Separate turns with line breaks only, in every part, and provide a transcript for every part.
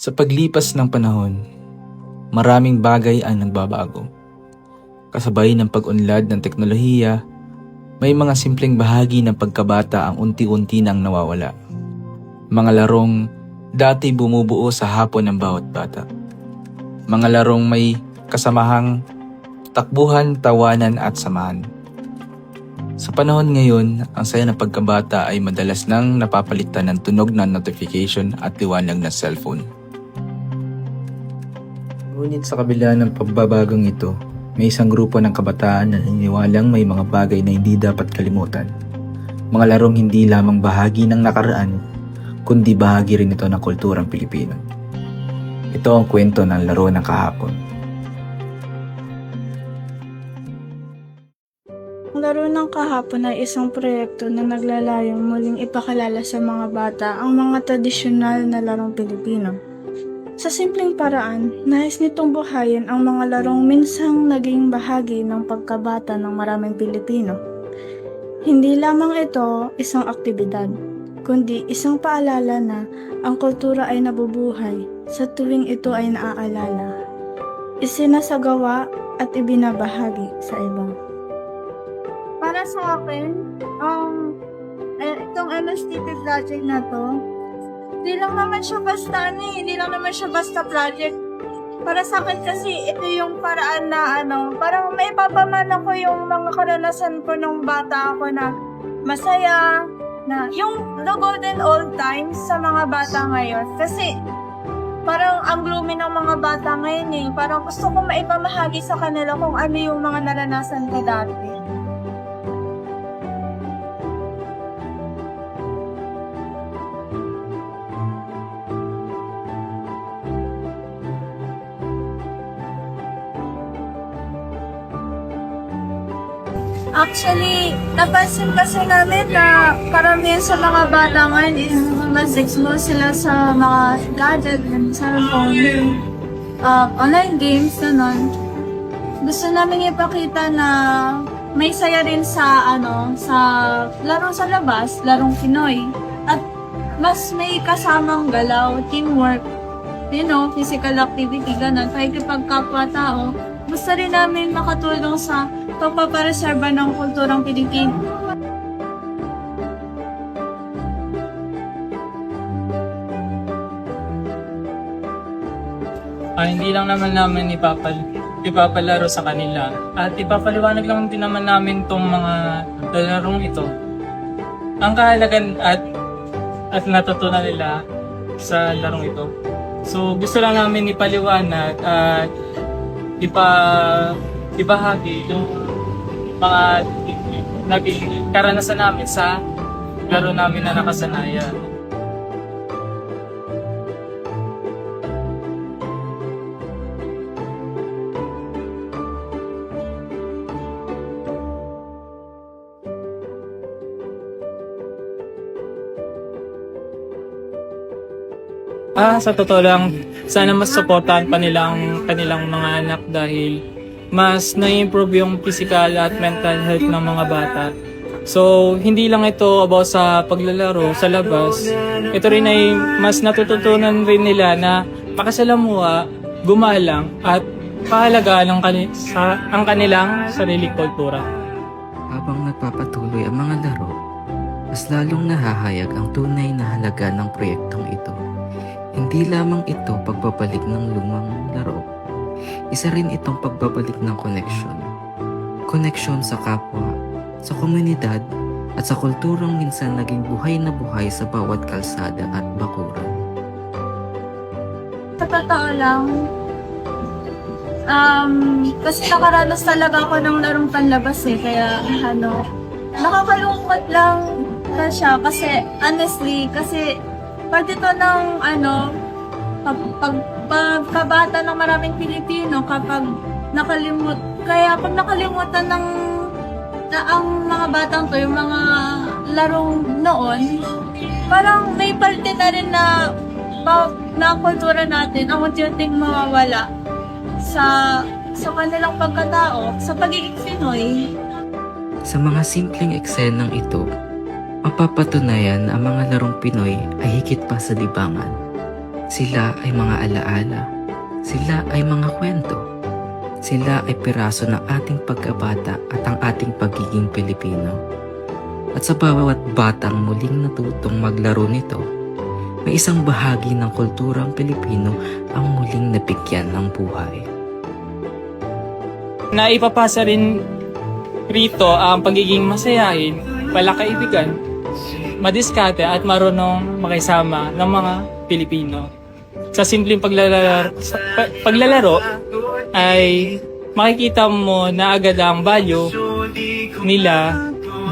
Sa paglipas ng panahon, maraming bagay ang nagbabago. Kasabay ng pag-unlad ng teknolohiya, may mga simpleng bahagi ng pagkabata ang unti-unti nang nawawala. Mga larong dati bumubuo sa hapon ng bawat bata. Mga larong may kasamahang takbuhan, tawanan at samahan. Sa panahon ngayon, ang saya ng pagkabata ay madalas nang napapalitan ng tunog ng notification at liwanag ng cellphone. Ngunit sa kabila ng pagbabagong ito, may isang grupo ng kabataan na naniniwalang may mga bagay na hindi dapat kalimutan. Mga larong hindi lamang bahagi ng nakaraan, kundi bahagi rin ito ng kulturang Pilipino. Ito ang kwento ng laro ng kahapon.
Ang laro ng kahapon ay isang proyekto na naglalayong muling ipakilala sa mga bata ang mga tradisyonal na larong Pilipino. Sa simpleng paraan, nais nitong buhayin ang mga larong minsang naging bahagi ng pagkabata ng maraming Pilipino. Hindi lamang ito isang aktibidad, kundi isang paalala na ang kultura ay nabubuhay sa tuwing ito ay naaalala, isinasagawa at ibinabahagi sa iba. Para sa akin, itong MSTP project na to, hindi lang naman siya basta project. Para sa akin kasi, ito yung paraan na parang may papamana ko yung mga karanasan ko nung bata ako na masaya, na yung the golden old times sa mga bata ngayon. Kasi, parang ang gloomy ng mga bata ngayon eh. Parang gusto ko maipamahagi sa kanila kung ano yung mga naranasan ko dati. Actually, napansin kasi namin na karamihan sa mga bata ngayon is mas exposed sila sa mga gadget and cellphone, online games, gano'n. Gusto namin ipakita na may saya rin sa laro sa labas, larong Pinoy. At mas may kasamang galaw, teamwork, physical activity, gano'n, pakikipagkapwa-tao. Gusto rin namin makatulong sa pagpapareserba ng kulturang Pilipino.
Hindi lang naman namin ipapalaro sa kanila at ipapaliwanag lang din naman namin itong mga larong ito. Ang kahalagan at natutunan nila sa larong ito. So gusto lang namin ipaliwanag at ibahagi yung mga naging karanasan namin sa laro namin na nakasanayan. Sa totoo lang, sana mas supportahan pa nilang kanilang mga anak dahil mas na-improve yung physical at mental health ng mga bata. So, hindi lang ito about sa paglalaro sa labas. Ito rin ay mas natututunan rin nila na makasalamuha, gumalang at pahalagaan ang kanilang sariling kultura.
Habang nagpapatuloy ang mga laro, mas lalong nahahayag ang tunay na halaga ng proyektong ito. Hindi lamang ito pagbabalik ng lumang laro. Isa rin itong pagbabalik ng koneksyon. Koneksyon sa kapwa, sa komunidad, at sa kulturang minsan naging buhay na buhay sa bawat kalsada at bakuran.
Sa totoo lang, kasi nakaranas talaga ako ng larong panlabas eh, kaya nakakalungkot lang na siya kasi honestly, kasi parte to ng pagkabata ng maraming Pilipino kapag nakalimutan ng ang mga batang to, yung mga larong noon, parang may parte na rin na kultura natin ang unti-unting mawawala sa kanilang pagkatao, sa pagiging Pinoy.
Sa mga simpleng eksenang ito, mapapatunayan na ang mga larong Pinoy ay higit pa sa libangan. Sila ay mga alaala. Sila ay mga kwento. Sila ay piraso ng ating pagkabata at ang ating pagiging Pilipino. At sa bawat batang muling natutong maglaro nito, may isang bahagi ng kulturang Pilipino ang muling nabigyan ng buhay.
Naipapasa rin rito ang pagiging masayahin, palakaibigan, madiskarte at marunong makisama ng mga Pilipino. Sa simpleng paglalaro ay makikita mo na agad ang value nila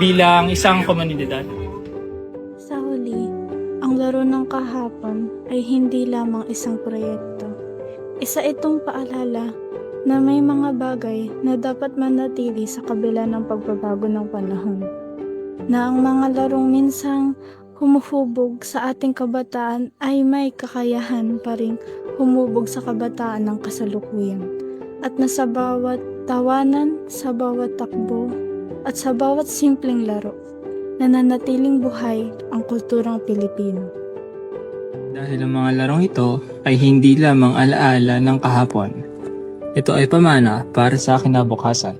bilang isang komunidad.
Sa huli, ang laro ng kahapon ay hindi lamang isang proyekto. Isa itong paalala na may mga bagay na dapat manatili sa kabila ng pagbabago ng panahon. Na ang mga larong minsang humuhubog sa ating kabataan ay may kakayahan pa ring humubog sa kabataan ng kasalukuyan. At na sa bawat tawanan, sa bawat takbo, at sa bawat simpleng laro, nananatiling buhay ang kulturang Pilipino.
Dahil ang mga larong ito ay hindi lamang alaala ng kahapon. Ito ay pamana para sa kinabukasan.